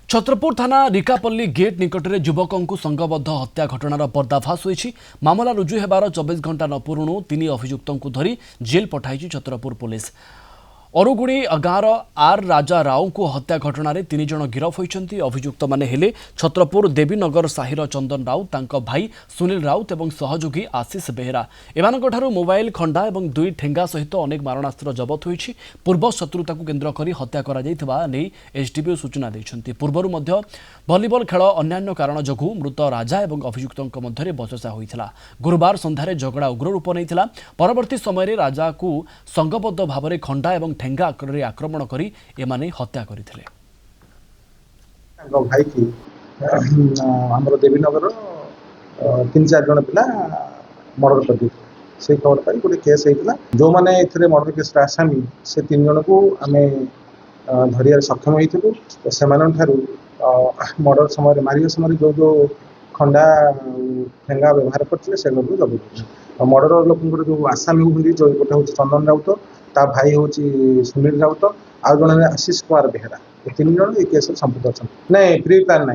छत्रपुर थाना रिकापल्ली गेट निकट में युवक को संगबद्ध हत्या घटनार पर्दाफाश होईछि। मामला रुजु हेबार 24 घंटा न पूर्णु 3 अभियुक्तों धरी जेल पठाई छत्रपुर पुलिस। अरुगुड़ी गाँवर आर राजा राव को हत्या घटना 3 जन गिरफ होइछन्ति। अभियुक्त माने हेले छत्रपुर देवीनगर साहिर चंदन राउत, तांको भाई सुनील राउत एवं सहयोगी आशीष बेहेरा। एमानकठारु मोबाइल खंडा एवं 2 ठेंगा सहित अनेक मारणास्त्र जबत होइछि। पूर्व शत्रुता को केन्द्र करी हत्या करा जायथिबा नै एसडीपीओ सूचना दैछन्ति। पूर्वरु मध्य भलिबल खेल अन्यान्य कारण जगु मृत राजा एवं अभियुक्तों मध्य बचसा होइथिला। गुरुवार संध्यारे झगड़ा उग्र रूप नैथिला। परवर्ती समय राजा को संगबद्ध भाव खंडा एवं ठेंगा आक्रमण करी एमाने हत्या करथिले। भाई की हमर देवीनगर 3-4 जन पिला मर्डर कर दी से खबर पाई गोटे केस होता जो मैंने ए मर्डर केस आसामी से 3 जन को आम धरिया सक्षम होइथिलु। तो से मर्डर समय मारिया समय जो जो खंडा ठेंगा व्यवहार करते से जब मर्डर लोक जो आसामी हूँ जो गोटे हूँ चंदन राउत, ता भाई हूँ सुनील राउत, आउ जन आशीष कुमार बेहेरा। 3 जन ये केस संपुक्त अच्छा नहीं प्री प्लान ना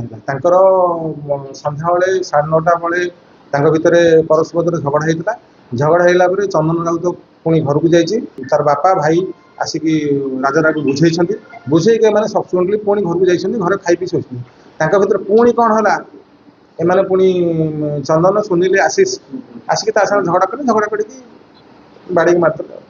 सन्ध्या बेले 9:30 बेले भितर परस्पर झगड़ा होता। झगड़ा होगा चंदन राउत पुणी घर को जाइए, तार बापा भाई आसिक राजा राव बुझे बुझे मैंने सब्सिक्वेंटली पुणी घर को जाइए, घर खाई पी सोचते भर पुणी कौन है एमाने पुणी चंदन सुनील आशीष आसिक झगड़ा कले, झगड़ा कर बाड़ी मारते।